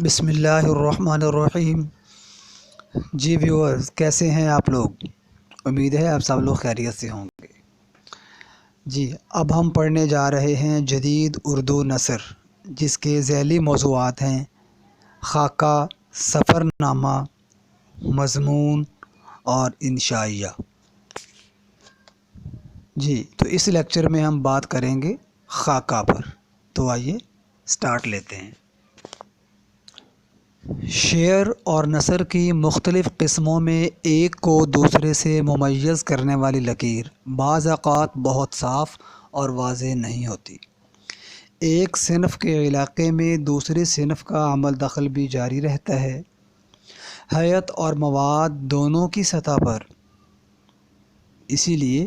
بسم اللہ الرحمن الرحیم۔ جی ویورز، کیسے ہیں آپ لوگ؟ امید ہے آپ سب لوگ خیریت سے ہوں گے۔ جی اب ہم پڑھنے جا رہے ہیں جدید اردو نثر، جس کے ذیلی موضوعات ہیں خاکہ، سفر نامہ، مضمون اور انشائیہ۔ جی تو اس لیکچر میں ہم بات کریں گے خاکہ پر، تو آئیے سٹارٹ لیتے ہیں۔ شعر اور نثر کی مختلف قسموں میں ایک کو دوسرے سے ممیز کرنے والی لکیر بعض اوقات بہت صاف اور واضح نہیں ہوتی۔ ایک صنف کے علاقے میں دوسری صنف کا عمل دخل بھی جاری رہتا ہے، حیت اور مواد دونوں کی سطح پر۔ اسی لیے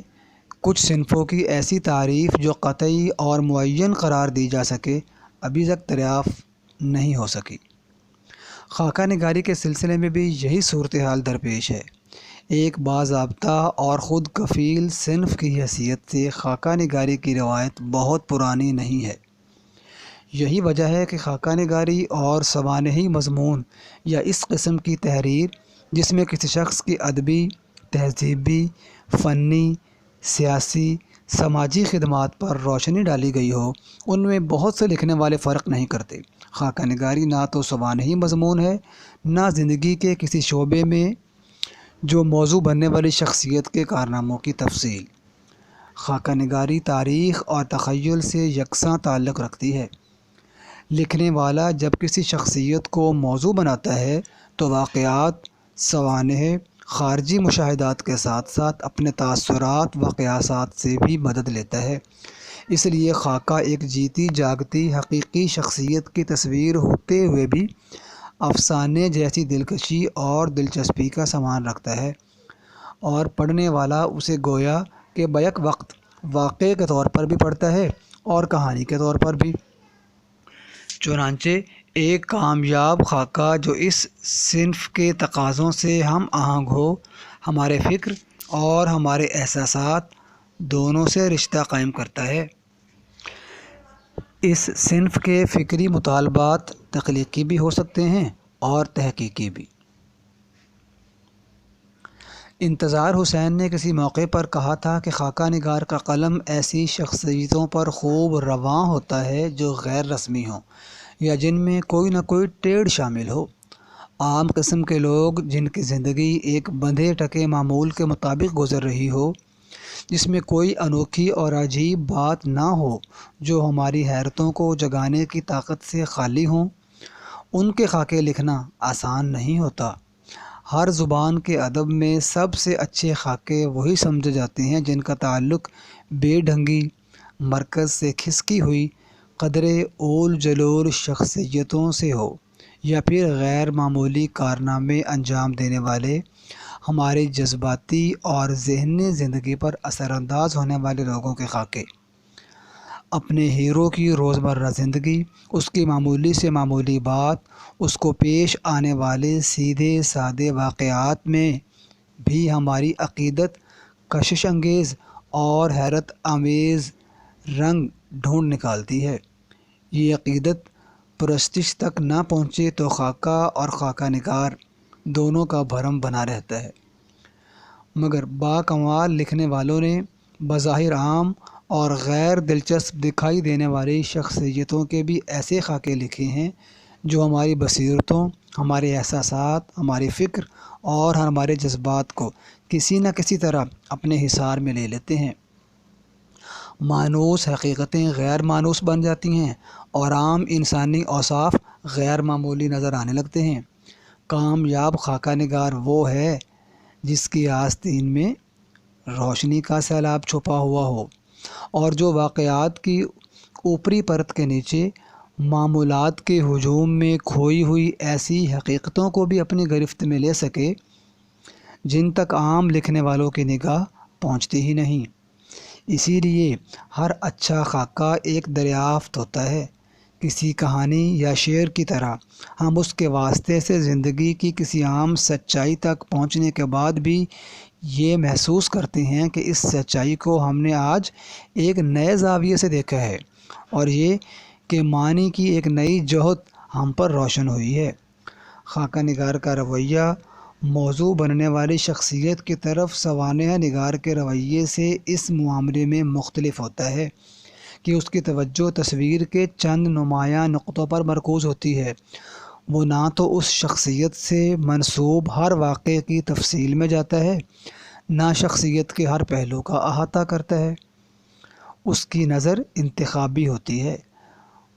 کچھ صنفوں کی ایسی تعریف جو قطعی اور معین قرار دی جا سکے ابھی تک دریافت نہیں ہو سکی۔ خاکہ نگاری کے سلسلے میں بھی یہی صورتحال درپیش ہے۔ ایک باضابطہ اور خود کفیل صنف کی حیثیت سے خاکہ نگاری کی روایت بہت پرانی نہیں ہے۔ یہی وجہ ہے کہ خاکہ نگاری اور سوانحی مضمون یا اس قسم کی تحریر جس میں کسی شخص کی ادبی، تہذیبی، فنی، سیاسی، سماجی خدمات پر روشنی ڈالی گئی ہو، ان میں بہت سے لکھنے والے فرق نہیں کرتے۔ خاکہ نگاری نہ تو سوانحی مضمون ہے، نہ زندگی کے کسی شعبے میں جو موضوع بننے والی شخصیت کے کارناموں کی تفصیل۔ خاکہ نگاری تاریخ اور تخیل سے یکساں تعلق رکھتی ہے۔ لکھنے والا جب کسی شخصیت کو موضوع بناتا ہے تو واقعات، سوانح، خارجی مشاہدات کے ساتھ ساتھ اپنے تاثرات و قیاسات سے بھی مدد لیتا ہے۔ اس لیے خاکہ ایک جیتی جاگتی حقیقی شخصیت کی تصویر ہوتے ہوئے بھی افسانے جیسی دلکشی اور دلچسپی کا سامان رکھتا ہے، اور پڑھنے والا اسے گویا کہ بیک وقت واقعے کے طور پر بھی پڑھتا ہے اور کہانی کے طور پر بھی۔ چنانچہ ایک کامیاب خاکہ جو اس صنف کے تقاضوں سے ہم آہنگ ہو، ہمارے فکر اور ہمارے احساسات دونوں سے رشتہ قائم کرتا ہے۔ اس صنف کے فکری مطالبات تخلیقی بھی ہو سکتے ہیں اور تحقیقی بھی۔ انتظار حسین نے کسی موقع پر کہا تھا کہ خاکہ نگار کا قلم ایسی شخصیتوں پر خوب رواں ہوتا ہے جو غیر رسمی ہوں یا جن میں کوئی نہ کوئی ٹیڑھ شامل ہو۔ عام قسم کے لوگ جن کی زندگی ایک بندھے ٹکے معمول کے مطابق گزر رہی ہو، جس میں کوئی انوکھی اور عجیب بات نہ ہو جو ہماری حیرتوں کو جگانے کی طاقت سے خالی ہوں، ان کے خاکے لکھنا آسان نہیں ہوتا۔ ہر زبان کے ادب میں سب سے اچھے خاکے وہی سمجھے جاتے ہیں جن کا تعلق بے ڈھنگی، مرکز سے کھسکی ہوئی، قدرے اول جلول شخصیتوں سے ہو، یا پھر غیر معمولی کارنامے انجام دینے والے، ہمارے جذباتی اور ذہنی زندگی پر اثر انداز ہونے والے لوگوں کے خاکے۔ اپنے ہیرو کی روزمرہ زندگی، اس کی معمولی سے معمولی بات، اس کو پیش آنے والے سیدھے سادے واقعات میں بھی ہماری عقیدت کشش انگیز اور حیرت آمیز رنگ ڈھونڈ نکالتی ہے۔ یہ عقیدت پرستش تک نہ پہنچے تو خاکہ اور خاکہ نگار دونوں کا بھرم بنا رہتا ہے۔ مگر باکمال لکھنے والوں نے بظاہر عام اور غیر دلچسپ دکھائی دینے والی شخصیتوں کے بھی ایسے خاکے لکھے ہیں جو ہماری بصیرتوں، ہمارے احساسات، ہماری فکر اور ہمارے جذبات کو کسی نہ کسی طرح اپنے حصار میں لے لیتے ہیں۔ مانوس حقیقتیں غیر مانوس بن جاتی ہیں اور عام انسانی اوصاف غیر معمولی نظر آنے لگتے ہیں۔ کامیاب خاکہ نگار وہ ہے جس کی آستین میں روشنی کا سیلاب چھپا ہوا ہو، اور جو واقعات کی اوپری پرت کے نیچے معمولات کے ہجوم میں کھوئی ہوئی ایسی حقیقتوں کو بھی اپنی گرفت میں لے سکے جن تک عام لکھنے والوں کی نگاہ پہنچتی ہی نہیں۔ اسی لیے ہر اچھا خاکہ ایک دریافت ہوتا ہے۔ کسی کہانی یا شعر کی طرح ہم اس کے واسطے سے زندگی کی کسی عام سچائی تک پہنچنے کے بعد بھی یہ محسوس کرتے ہیں کہ اس سچائی کو ہم نے آج ایک نئے زاویے سے دیکھا ہے، اور یہ کہ معنی کی ایک نئی جہت ہم پر روشن ہوئی ہے۔ خاکہ نگار کا رویہ موضوع بننے والی شخصیت کی طرف سوانح نگار کے رویے سے اس معاملے میں مختلف ہوتا ہے کہ اس کی توجہ تصویر کے چند نمایاں نقطوں پر مرکوز ہوتی ہے۔ وہ نہ تو اس شخصیت سے منسوب ہر واقعے کی تفصیل میں جاتا ہے، نہ شخصیت کے ہر پہلو کا احاطہ کرتا ہے۔ اس کی نظر انتخابی ہوتی ہے۔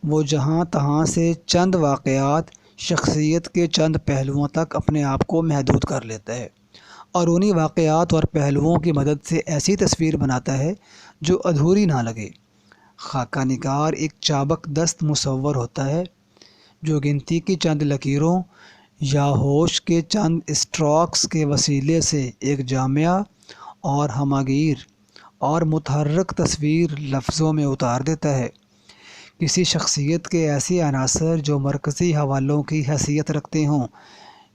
وہ جہاں تہاں سے چند واقعات، شخصیت کے چند پہلوؤں تک اپنے آپ کو محدود کر لیتا ہے اور انہی واقعات اور پہلوؤں کی مدد سے ایسی تصویر بناتا ہے جو ادھوری نہ لگے۔ خاکہ نگار ایک چابک دست مصور ہوتا ہے جو گنتی کی چند لکیروں یا ہوش کے چند اسٹروکس کے وسیلے سے ایک جامعہ اور ہماگیر اور متحرک تصویر لفظوں میں اتار دیتا ہے۔ کسی شخصیت کے ایسے عناصر جو مرکزی حوالوں کی حیثیت رکھتے ہوں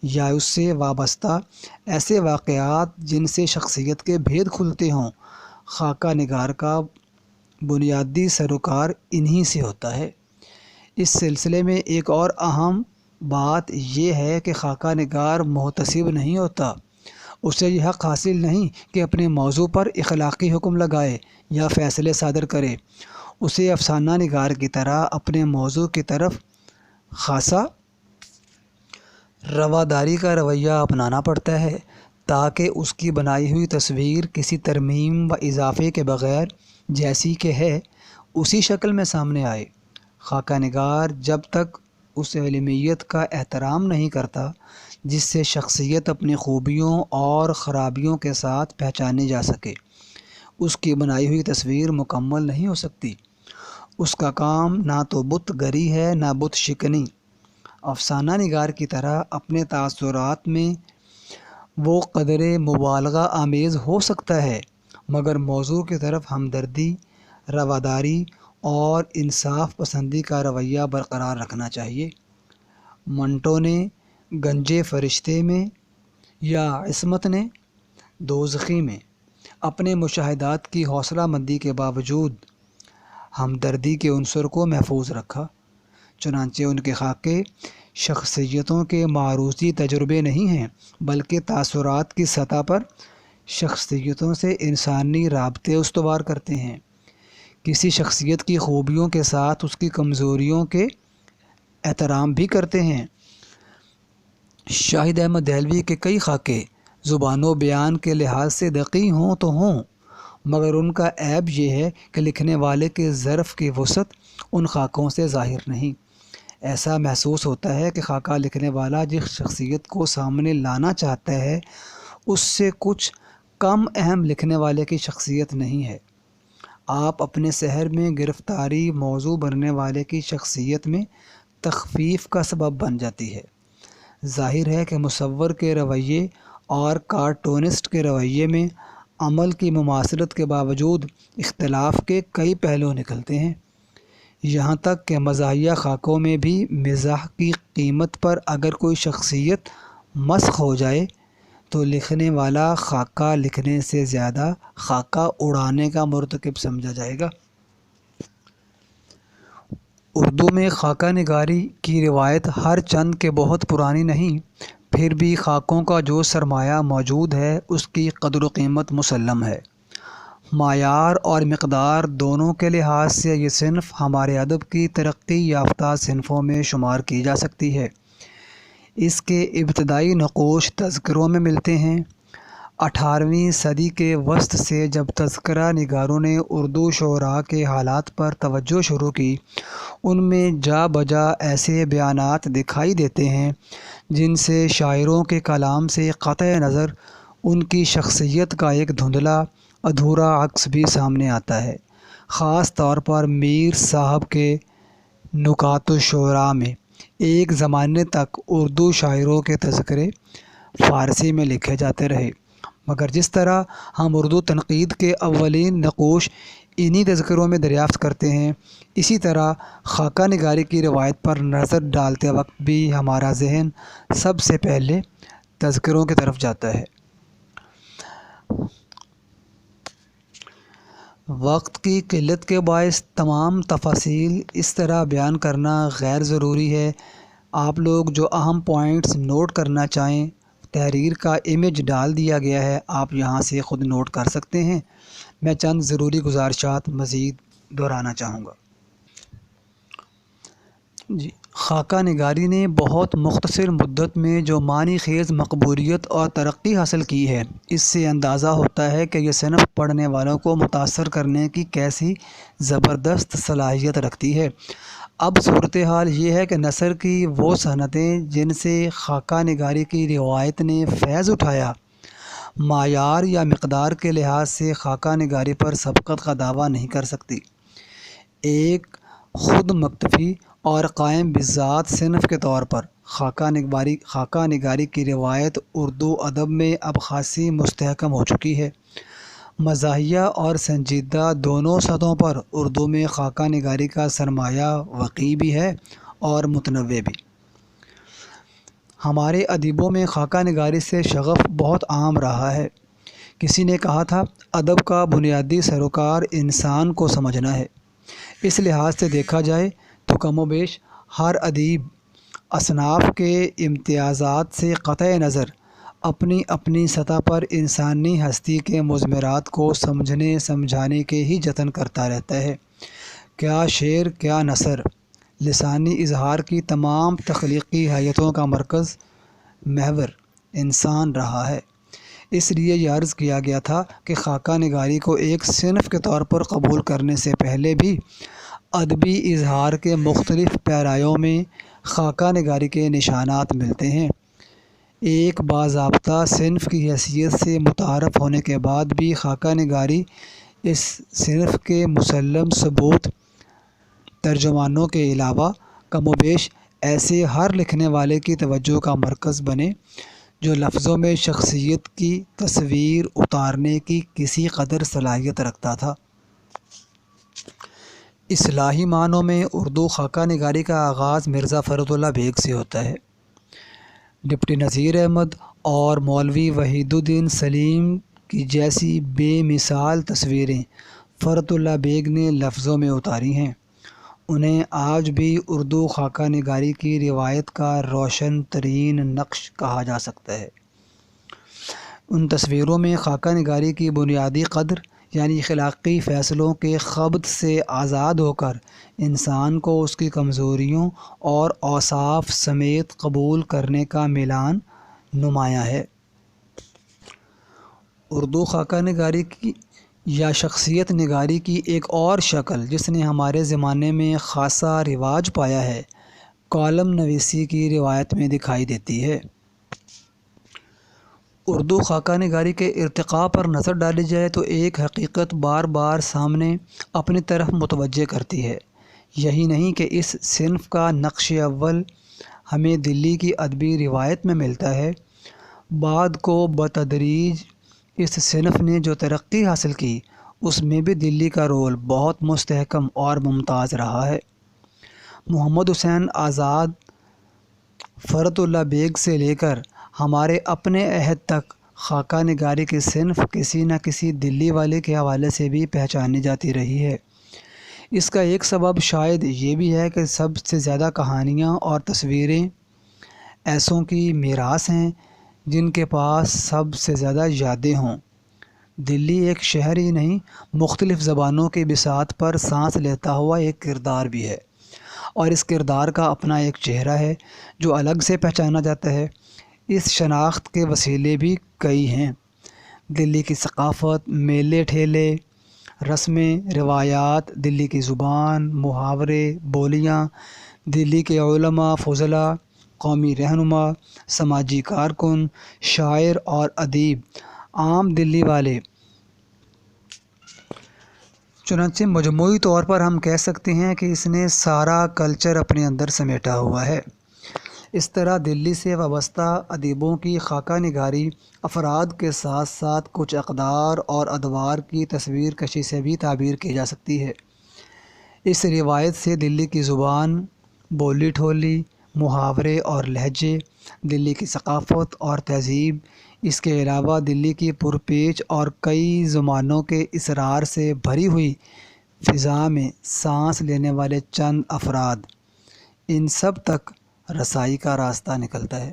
یا اس سے وابستہ ایسے واقعات جن سے شخصیت کے بھید کھلتے ہوں، خاکہ نگار کا بنیادی سروکار انہی سے ہوتا ہے۔ اس سلسلے میں ایک اور اہم بات یہ ہے کہ خاکہ نگار محتسب نہیں ہوتا۔ اسے یہ حق حاصل نہیں کہ اپنے موضوع پر اخلاقی حکم لگائے یا فیصلے صادر کرے۔ اسے افسانہ نگار کی طرح اپنے موضوع کی طرف خاصا رواداری کا رویہ اپنانا پڑتا ہے تاکہ اس کی بنائی ہوئی تصویر کسی ترمیم و اضافے کے بغیر جیسی کہ ہے اسی شکل میں سامنے آئے۔ خاکہ نگار جب تک اس علمیت کا احترام نہیں کرتا جس سے شخصیت اپنی خوبیوں اور خرابیوں کے ساتھ پہچانی جا سکے، اس کی بنائی ہوئی تصویر مکمل نہیں ہو سکتی۔ اس کا کام نہ تو بت گری ہے نہ بت شکنی۔ افسانہ نگار کی طرح اپنے تاثرات میں وہ قدر مبالغہ آمیز ہو سکتا ہے، مگر موضوع کی طرف ہمدردی، رواداری اور انصاف پسندی کا رویہ برقرار رکھنا چاہیے۔ منٹو نے گنجے فرشتے میں یا عصمت نے دوزخی میں اپنے مشاہدات کی حوصلہ مندی کے باوجود ہمدردی کے عنصر کو محفوظ رکھا۔ چنانچہ ان کے خاکے شخصیتوں کے معروضی تجربے نہیں ہیں، بلکہ تاثرات کی سطح پر شخصیتوں سے انسانی رابطے استوار کرتے ہیں۔ کسی شخصیت کی خوبیوں کے ساتھ اس کی کمزوریوں کے احترام بھی کرتے ہیں۔ شاہد احمد دہلوی کے کئی خاکے زبان و بیان کے لحاظ سے دقیق ہوں تو ہوں، مگر ان کا عیب یہ ہے کہ لکھنے والے کے ظرف کی وسعت ان خاکوں سے ظاہر نہیں۔ ایسا محسوس ہوتا ہے کہ خاکہ لکھنے والا جس شخصیت کو سامنے لانا چاہتا ہے اس سے کچھ کم اہم لکھنے والے کی شخصیت نہیں ہے۔ آپ اپنے سحر میں گرفتاری موضوع بننے والے کی شخصیت میں تخفیف کا سبب بن جاتی ہے۔ ظاہر ہے کہ مصور کے رویے اور کارٹونسٹ کے رویے میں عمل کی مماثلت کے باوجود اختلاف کے کئی پہلو نکلتے ہیں، یہاں تک کہ مزاحیہ خاکوں میں بھی مزاح کی قیمت پر اگر کوئی شخصیت مسخ ہو جائے تو لکھنے والا خاکہ لکھنے سے زیادہ خاکہ اڑانے کا مرتکب سمجھا جائے گا۔ اردو میں خاکہ نگاری کی روایت ہر چند کہ بہت پرانی نہیں، پھر بھی خاکوں کا جو سرمایہ موجود ہے اس کی قدر و قیمت مسلم ہے۔ معیار اور مقدار دونوں کے لحاظ سے یہ صنف ہمارے ادب کی ترقی یافتہ صنفوں میں شمار کی جا سکتی ہے۔ اس کے ابتدائی نقوش تذکروں میں ملتے ہیں۔ 18ویں صدی کے وسط سے جب تذکرہ نگاروں نے اردو شعراء کے حالات پر توجہ شروع کی، ان میں جا بجا ایسے بیانات دکھائی دیتے ہیں جن سے شاعروں کے کلام سے قطع نظر ان کی شخصیت کا ایک دھندلا ادھورا عکس بھی سامنے آتا ہے۔ خاص طور پر میر صاحب کے نکات الشعراء میں ایک زمانے تک اردو شاعروں کے تذکرے فارسی میں لکھے جاتے رہے، مگر جس طرح ہم اردو تنقید کے اولین نقوش انہی تذکروں میں دریافت کرتے ہیں، اسی طرح خاکہ نگاری کی روایت پر نظر ڈالتے وقت بھی ہمارا ذہن سب سے پہلے تذکروں کی طرف جاتا ہے۔ وقت کی قلت کے باعث تمام تفاصیل اس طرح بیان کرنا غیر ضروری ہے آپ لوگ جو اہم پوائنٹس نوٹ کرنا چاہیں، تحریر کا امیج ڈال دیا گیا ہے، آپ یہاں سے خود نوٹ کر سکتے ہیں۔ میں چند ضروری گزارشات مزید دہرانا چاہوں گا۔ خاکہ نگاری نے بہت مختصر مدت میں جو معنی خیز مقبولیت اور ترقی حاصل کی ہے، اس سے اندازہ ہوتا ہے کہ یہ صنف پڑھنے والوں کو متاثر کرنے کی کیسی زبردست صلاحیت رکھتی ہے۔ اب صورتحال یہ ہے کہ نثر کی وہ صنعتیں جن سے خاکہ نگاری کی روایت نے فیض اٹھایا، معیار یا مقدار کے لحاظ سے خاکہ نگاری پر سبقت کا دعویٰ نہیں کر سکتی۔ ایک خود مکتفی اور قائم بذات صنف کے طور پر خاکہ نگاری کی روایت اردو ادب میں اب خاصی مستحکم ہو چکی ہے۔ مزاحیہ اور سنجیدہ دونوں سطحوں پر اردو میں خاکہ نگاری کا سرمایہ وسیع بھی ہے اور متنوع بھی۔ ہمارے ادیبوں میں خاکہ نگاری سے شغف بہت عام رہا ہے۔ کسی نے کہا تھا، ادب کا بنیادی سروکار انسان کو سمجھنا ہے۔ اس لحاظ سے دیکھا جائے تو کم و بیش ہر ادیب اصناف کے امتیازات سے قطع نظر اپنی اپنی سطح پر انسانی ہستی کے مضمرات کو سمجھنے سمجھانے کے ہی جتن کرتا رہتا ہے۔ کیا شعر، کیا نثر، لسانی اظہار کی تمام تخلیقی حیتوں کا مرکز محور انسان رہا ہے۔ اس لیے یہ عرض کیا گیا تھا کہ خاکہ نگاری کو ایک صنف کے طور پر قبول کرنے سے پہلے بھی ادبی اظہار کے مختلف پیرایوں میں خاکہ نگاری کے نشانات ملتے ہیں۔ ایک باضابطہ صنف کی حیثیت سے متعارف ہونے کے بعد بھی خاکہ نگاری اس صنف کے مسلم ثبوت ترجمانوں کے علاوہ کم و بیش ایسے ہر لکھنے والے کی توجہ کا مرکز بنے جو لفظوں میں شخصیت کی تصویر اتارنے کی کسی قدر صلاحیت رکھتا تھا۔ اصطلاحی معنوں میں اردو خاکہ نگاری کا آغاز مرزا فرد اللہ بیگ سے ہوتا ہے۔ ڈپٹی نذیر احمد اور مولوی وحید الدین سلیم کی جیسی بے مثال تصویریں فرد اللہ بیگ نے لفظوں میں اتاری ہیں۔ انہیں آج بھی اردو خاکہ نگاری کی روایت کا روشن ترین نقش کہا جا سکتا ہے۔ ان تصویروں میں خاکہ نگاری کی بنیادی قدر یعنی اخلاقی فیصلوں کے خبط سے آزاد ہو کر انسان کو اس کی کمزوریوں اور اوصاف سمیت قبول کرنے کا میلان نمایاں ہے۔ اردو خاکہ نگاری کی یا شخصیت نگاری کی ایک اور شکل جس نے ہمارے زمانے میں خاصا رواج پایا ہے، کالم نویسی کی روایت میں دکھائی دیتی ہے۔ اردو خاکہ نگاری کے ارتقاء پر نظر ڈالی جائے تو ایک حقیقت بار بار سامنے اپنی طرف متوجہ کرتی ہے۔ یہی نہیں کہ اس صنف کا نقش اول ہمیں دلی کی ادبی روایت میں ملتا ہے، بعد کو بتدریج اس صنف نے جو ترقی حاصل کی اس میں بھی دلی کا رول بہت مستحکم اور ممتاز رہا ہے۔ محمد حسین آزاد، فرد اللہ بیگ سے لے کر ہمارے اپنے عہد تک خاکہ نگاری کی صنف کسی نہ کسی دلی والے کے حوالے سے بھی پہچانی جاتی رہی ہے۔ اس کا ایک سبب شاید یہ بھی ہے کہ سب سے زیادہ کہانیاں اور تصویریں ایسوں کی میراث ہیں جن کے پاس سب سے زیادہ یادیں ہوں۔ دلی ایک شہر ہی نہیں، مختلف زبانوں کی بساط پر سانس لیتا ہوا ایک کردار بھی ہے، اور اس کردار کا اپنا ایک چہرہ ہے جو الگ سے پہچانا جاتا ہے۔ اس شناخت کے وسیلے بھی کئی ہیں۔ دلی کی ثقافت، میلے ٹھیلے، رسمیں، روایات، دلی کی زبان، محاورے، بولیاں، دلی کے علماء، فضلاء، قومی رہنما، سماجی کارکن، شاعر اور ادیب، عام دلی والے۔ چنانچہ مجموعی طور پر ہم کہہ سکتے ہیں کہ اس نے سارا کلچر اپنے اندر سمیٹا ہوا ہے۔ اس طرح دلی سے وابستہ ادیبوں کی خاکہ نگاری افراد کے ساتھ ساتھ کچھ اقدار اور ادوار کی تصویر کشی سے بھی تعبیر کی جا سکتی ہے۔ اس روایت سے دلی کی زبان، بولی ٹھولی، محاورے اور لہجے، دلی کی ثقافت اور تہذیب، اس کے علاوہ دلی کی پرپیچ اور کئی زمانوں کے اسرار سے بھری ہوئی فضا میں سانس لینے والے چند افراد، ان سب تک رسائی کا راستہ نکلتا ہے۔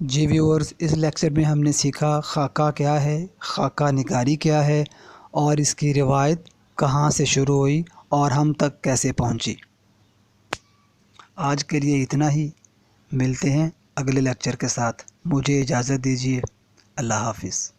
جی ویورز، اس لیکچر میں ہم نے سیکھا خاکہ کیا ہے، خاکہ نگاری کیا ہے، اور اس کی روایت کہاں سے شروع ہوئی اور ہم تک کیسے پہنچی۔ آج کے لیے اتنا ہی، ملتے ہیں اگلے لیکچر کے ساتھ۔ مجھے اجازت دیجیے، اللہ حافظ۔